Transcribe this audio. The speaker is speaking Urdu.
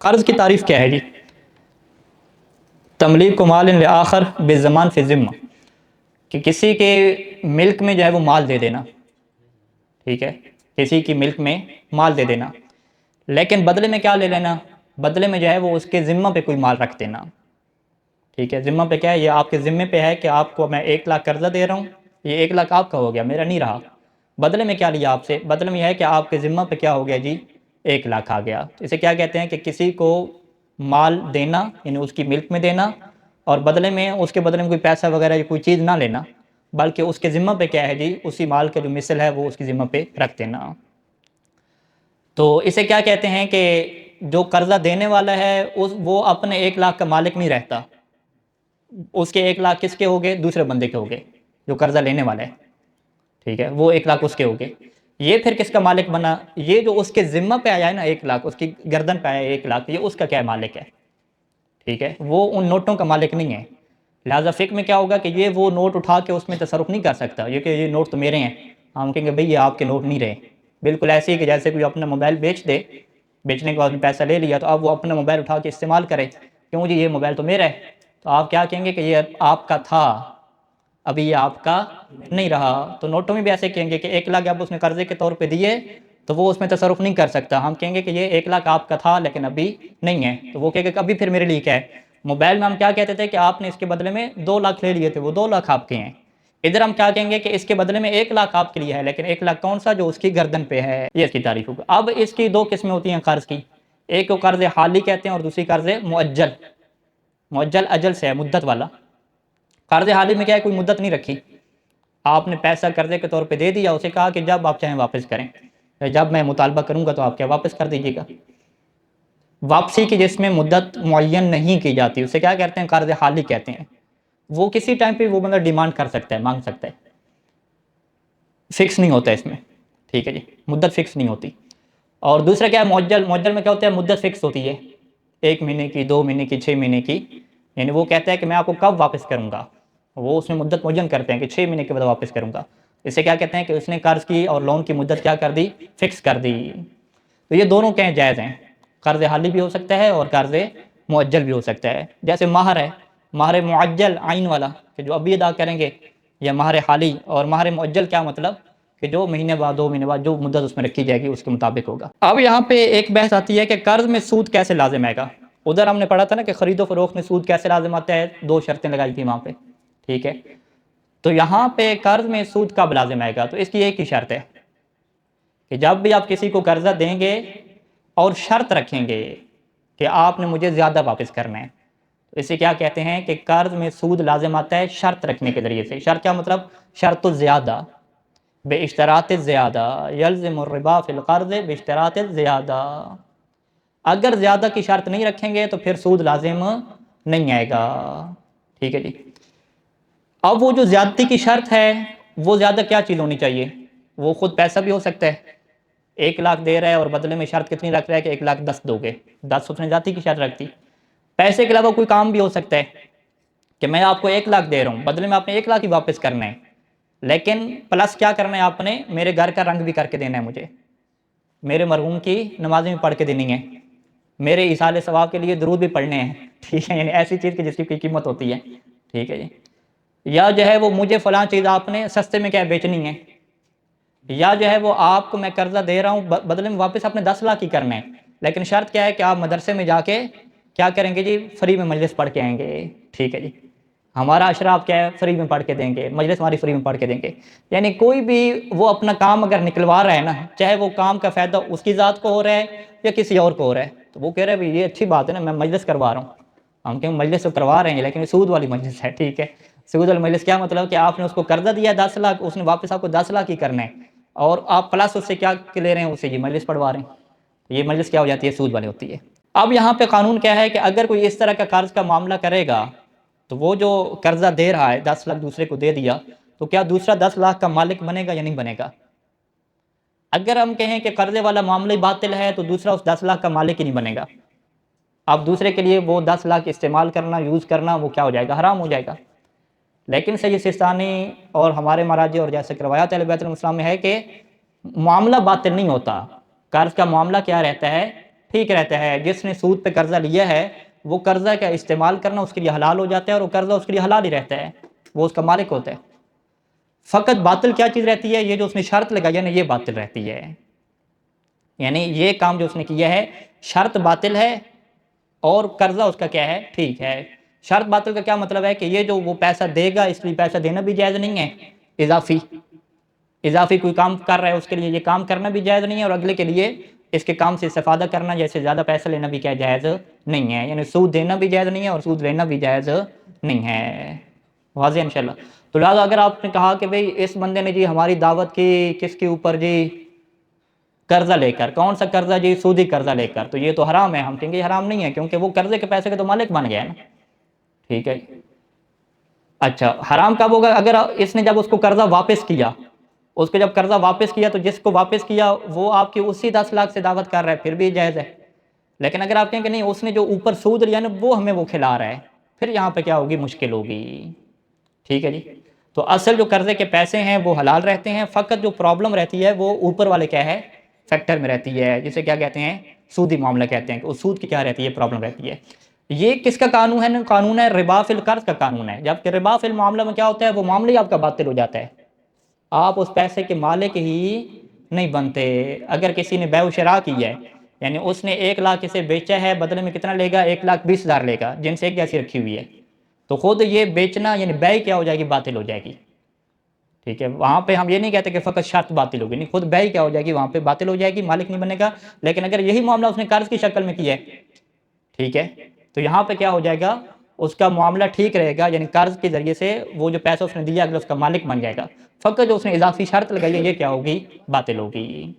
قرض کی تعریف کیا ہے جی؟ تملیک و مال لآخر بزمان فی ذمہ، کہ کسی کے ملک میں جو ہے وہ مال دے دینا، ٹھیک ہے، کسی کی ملک میں مال دے دینا، لیکن بدلے میں کیا لے لینا؟ بدلے میں جو ہے وہ اس کے ذمہ پہ کوئی مال رکھ دینا، ٹھیک ہے۔ ذمہ پہ کیا ہے؟ یہ آپ کے ذمے پہ ہے کہ آپ کو میں 1 لاکھ قرضہ دے رہا ہوں، یہ 1 لاکھ آپ کا ہو گیا، میرا نہیں رہا۔ بدلے میں کیا لیا آپ سے؟ بدلے میں یہ ہے کہ آپ کے ذمہ پہ کیا ہو گیا جی؟ 1 لاکھ آ گیا۔ اسے کیا کہتے ہیں کہ کسی کو مال دینا، یعنی اس کی ملک میں دینا، اور بدلے میں اس کے بدلے میں کوئی پیسہ وغیرہ یا کوئی چیز نہ لینا، بلکہ اس کے ذمہ پہ کیا ہے جی؟ اسی مال کا جو مثل ہے وہ اس کی ذمہ پہ رکھ دینا۔ تو اسے کیا کہتے ہیں کہ جو قرضہ دینے والا ہے وہ اپنے 1 لاکھ کا مالک نہیں رہتا، اس کے 1 لاکھ کس کے ہو گئے؟ دوسرے بندے کے ہو گئے، جو قرضہ لینے والا ہے، ٹھیک ہے، وہ 1 لاکھ اس کے ہو گئے۔ یہ پھر کس کا مالک بنا؟ یہ جو اس کے ذمہ پہ آیا ہے نا 1 لاکھ، اس کی گردن پہ آیا ہے 1 لاکھ، یہ اس کا کیا مالک ہے، ٹھیک ہے، وہ ان نوٹوں کا مالک نہیں ہے۔ لہٰذا فقہ میں کیا ہوگا کہ یہ وہ نوٹ اٹھا کے اس میں تصرف نہیں کر سکتا، یہ کہ یہ نوٹ تو میرے ہیں، ہم کہیں گے بھئی یہ آپ کے نوٹ نہیں رہے۔ بالکل ایسے ہی کہ جیسے کوئی اپنا موبائل بیچ دے، بیچنے کے بعد پیسہ لے لیا تو اب وہ اپنا موبائل اٹھا کے استعمال کرے، کیوں جی یہ موبائل تو میرا ہے، تو آپ کیا کہیں گے کہ یہ آپ کا تھا، ابھی یہ آپ کا نہیں رہا۔ تو نوٹوں میں بھی ایسے کہیں گے کہ 1 لاکھ اب اس نے قرضے کے طور پہ دیے تو وہ اس میں تصرف نہیں کر سکتا، ہم کہیں گے کہ یہ 1 لاکھ آپ کا تھا لیکن ابھی نہیں ہے، تو وہ کہے گا کہ ابھی پھر میرے لیے کیا ہے؟ موبائل میں ہم کیا کہتے تھے کہ آپ نے اس کے بدلے میں 2 لاکھ لے لیے تھے، وہ 2 لاکھ آپ کے ہیں۔ ادھر ہم کیا کہیں گے کہ اس کے بدلے میں 1 لاکھ آپ کے لیے ہے، لیکن 1 لاکھ کون سا؟ جو اس کی گردن پہ ہے، یہ اس کی تعریف ہوگا۔ اب اس کی 2 قسمیں ہوتی ہیں قرض کی، ایک کو قرض حالی کہتے ہیں اور دوسری قرض مؤجل۔ مؤجل اجل سے ہے، مدت والا۔ قرض حالی میں کیا ہے؟ کوئی مدت نہیں رکھی، آپ نے پیسہ قرضے کے طور پہ دے دیا، اسے کہا کہ جب آپ چاہیں واپس کریں، جب میں مطالبہ کروں گا تو آپ کیا واپس کر دیجیے گا۔ واپسی کی جس میں مدت معین نہیں کی جاتی اسے کیا کہتے ہیں؟ قرض حالی کہتے ہیں۔ وہ کسی ٹائم پہ وہ بندہ ڈیمانڈ کر سکتا ہے، مانگ سکتا ہے، فکس نہیں ہوتا ہے اس میں، ٹھیک ہے جی، مدت فکس نہیں ہوتی۔ اور دوسرا کیا ہے؟ مؤجل۔ مؤجل میں کیا ہوتا ہے؟ مدت فکس ہوتی ہے، 1 مہینے کی، 2 مہینے کی، 6 مہینے کی، یعنی وہ کہتا ہے کہ میں آپ کو کب واپس کروں گا، وہ اس میں مدت معین کرتے ہیں کہ 6 مہینے کے بعد واپس کروں گا۔ اسے کیا کہتے ہیں کہ اس نے قرض کی اور لون کی مدت کیا کر دی؟ فکس کر دی۔ تو یہ دونوں کہیں جائز ہیں، قرض حالی بھی ہو سکتا ہے اور قرض مؤجل بھی ہو سکتا ہے۔ جیسے مہر ہے، مہر معجل عین والا کہ جو ابھی ادا کریں گے، یا مہر حالی، اور مہر مؤجل کیا مطلب؟ کہ جو مہینے بعد، 2 مہینے بعد جو مدت اس میں رکھی جائے گی اس کے مطابق ہوگا۔ اب یہاں پہ ایک بحث آتی ہے کہ قرض میں سود کیسے لازم آئے گا۔ ادھر ہم نے پڑھا تھا نا کہ خرید و فروخت میں سود کیسے لازم آتا ہے، 2 شرطیں لگائی تھی وہاں پہ، ٹھیک ہے۔ تو یہاں پہ قرض میں سود کب لازم آئے گا؟ تو اس کی ایک ہی شرط ہے کہ جب بھی آپ کسی کو قرضہ دیں گے اور شرط رکھیں گے کہ آپ نے مجھے زیادہ واپس کرنا ہے، تو اسے کیا کہتے ہیں کہ قرض میں سود لازم آتا ہے شرط رکھنے کے ذریعے سے۔ شرط کیا مطلب؟ شرط الزیادہ باشتراط الزیادہ، یلزم الربا فی القرض باشتراط الزیادہ۔ اگر زیادہ کی شرط نہیں رکھیں گے تو پھر سود لازم نہیں آئے گا، ٹھیک ہے جی۔ اب وہ جو زیادتی کی شرط ہے وہ زیادہ کیا چیز ہونی چاہیے؟ وہ خود پیسہ بھی ہو سکتا ہے، 1 لاکھ دے رہا ہے اور بدلے میں شرط کتنی رکھ رہا ہے کہ 1,10,000 دو گے، 10 اس نے زیادتی کی شرط رکھتی۔ پیسے کے علاوہ کوئی کام بھی ہو سکتا ہے کہ میں آپ کو 1 لاکھ دے رہا ہوں، بدلے میں آپ نے 1 لاکھ ہی واپس کرنا ہے، لیکن پلس کیا کرنا ہے؟ آپ نے میرے گھر کا رنگ بھی کر کے دینا ہے، مجھے میرے مرحوم کی نمازیں بھی پڑھ کے دینی ہیں، میرے ایصال ثواب کے لیے درود بھی پڑھنے ہیں، ٹھیک ہے، یعنی ایسی چیز کی جس کی قیمت ہوتی ہے، ٹھیک ہے جی۔ یا جو ہے وہ مجھے فلاں چیز آپ نے سستے میں کیا بیچنی ہے، یا جو ہے وہ آپ کو میں قرضہ دے رہا ہوں بدلے میں واپس آپ نے 10 لاکھ ہی کرنا ہے، لیکن شرط کیا ہے کہ آپ مدرسے میں جا کے کیا کریں گے جی؟ فری میں مجلس پڑھ کے آئیں گے، ٹھیک ہے جی۔ ہمارا عشرہ آپ کیا ہے؟ فری میں پڑھ کے دیں گے، مجلس ہماری فری میں پڑھ کے دیں گے۔ یعنی کوئی بھی وہ اپنا کام اگر نکلوا رہا ہے نا، چاہے وہ کام کا فائدہ اس کی ذات کو ہو رہا ہے یا کسی اور کو ہو رہا ہے، تو وہ کہہ رہا ہے بھائی یہ اچھی بات ہے نا، میں مجلس کروا رہا ہوں، ہم کہیں مجلس تو کروا رہے ہیں لیکن سود والی مجلس ہے، ٹھیک ہے۔ سود والی مجلس کیا مطلب؟ کہ آپ نے اس کو قرضہ دیا 10 لاکھ، اس نے واپس آپ کو 10 لاکھ ہی کرنا ہے، اور آپ پلس اس سے کیا لے رہے ہیں؟ اسے یہ مجلس پڑھوا رہے ہیں، یہ مجلس کیا ہو جاتی ہے؟ سود والی ہوتی ہے۔ اب یہاں پہ قانون کیا ہے کہ اگر کوئی اس طرح کا قرض کا معاملہ کرے گا تو وہ جو قرضہ دے رہا ہے 10 لاکھ دوسرے کو دے دیا، تو کیا دوسرا 10 لاکھ کا مالک بنے گا یا نہیں بنے گا؟ اگر ہم کہیں کہ قرضے والا معاملہ ہی باطل ہے تو دوسرا اس 10 لاکھ کا مالک ہی نہیں بنے گا، اب دوسرے کے لیے وہ 10 لاکھ استعمال کرنا، یوز کرنا، وہ کیا ہو جائے گا؟ حرام ہو جائے گا۔ لیکن سید سستانی اور ہمارے مراجع اور جیسے کہ روایات اہل بیت علیہم السلام میں ہے کہ معاملہ باطل نہیں ہوتا، قرض کا معاملہ کیا رہتا ہے؟ ٹھیک رہتا ہے. جس نے سود پہ قرضہ لیا ہے وہ قرضہ کا استعمال کرنا اس کے لیے حلال ہو جاتا ہے، اور وہ قرضہ اس کے لیے حلال ہی رہتا ہے، وہ اس کا مالک ہوتا ہے. فقط باطل کیا چیز رہتی ہے؟ یہ جو اس نے شرط لگائی ہے نا، یہ باطل رہتی ہے. یعنی یہ کام جو اس نے کیا ہے شرط باطل ہے، اور قرضہ اس کا کیا ہے؟ ٹھیک ہے. شرط باطل کا کیا مطلب ہے کہ یہ جو وہ پیسہ دے گا اس لیے پیسہ دینا بھی جائز نہیں ہے. اضافی کوئی کام کر رہا ہے اس کے لیے یہ کام کرنا بھی جائز نہیں ہے، اور اگلے کے لیے اس کے کام سے استفادہ کرنا، جیسے زیادہ پیسہ لینا بھی کیا جائز نہیں ہے. یعنی سود دینا بھی جائز نہیں ہے اور سود لینا بھی جائز نہیں ہے. واضح انشاءاللہ. تو لہٰذا اگر آپ نے کہا کہ بھئی اس بندے نے جی ہماری دعوت کی کس کے اوپر جی؟ قرضہ لے کر. کون سا قرضہ جی؟ سودی قرضہ لے کر. تو یہ تو حرام ہے. ہم کہیں گے یہ حرام نہیں ہے، کیونکہ وہ قرضے کے پیسے کے تو مالک بن گیا نا. ٹھیک ہے. اچھا، حرام کب ہوگا؟ اگر اس نے جب اس کو قرضہ واپس کیا، اس کو جب قرضہ واپس کیا تو جس کو واپس کیا وہ آپ کی اسی 10 لاکھ سے دعوت کر رہا ہے، پھر بھی جائز ہے. لیکن اگر آپ کہیں کہ نہیں اس نے جو اوپر سود لیا نا وہ ہمیں وہ کھلا رہا ہے، پھر یہاں پہ کیا ہوگی؟ مشکل ہوگی. ٹھیک ہے جی. تو اصل جو قرضے کے پیسے ہیں وہ حلال رہتے ہیں، فقط جو پرابلم رہتی ہے وہ اوپر والے کیا ہے؟ فیکٹر میں رہتی ہے، جسے کیا کہتے ہیں؟ سودی معاملہ کہتے ہیں. کہ سود کی کیا رہتی ہے؟ پرابلم رہتی ہے. یہ کس کا قانون ہے؟ قانون ہے ربا فی القرض کا قانون ہے. جبکہ ربا فی المعاملہ میں کیا ہوتا ہے؟ وہ معاملہ ہی آپ کا باطل ہو جاتا ہے، آپ اس پیسے کے مالک ہی نہیں بنتے. اگر کسی نے بیع و شراء کی ہے، یعنی اس نے 1 لاکھ اسے بیچا ہے، بدلے میں کتنا لے گا؟ 1,20,000 لے گا، جن سے ایک جیسی رکھی ہوئی ہے. تو خود یہ بیچنا یعنی بیع کیا ہو جائے گی؟ باطل ہو جائے گی. ٹھیک ہے. وہاں پہ ہم یہ نہیں کہتے کہ فقط شرط باطل ہوگی، نہیں، خود بیع کیا ہو جائے گی؟ وہاں پہ باطل ہو جائے گی، مالک نہیں بنے گا. لیکن اگر یہی معاملہ اس نے قرض کی شکل میں کیا ہے، ٹھیک ہے، تو یہاں پہ کیا ہو جائے گا؟ اس کا معاملہ ٹھیک رہے گا. یعنی قرض کے ذریعے سے وہ جو پیسہ اس نے دیا اگر اس کا مالک بن جائے گا. فقط جو اس نے اضافی شرط لگائی ہے یہ کیا ہوگی؟ باطل ہوگی.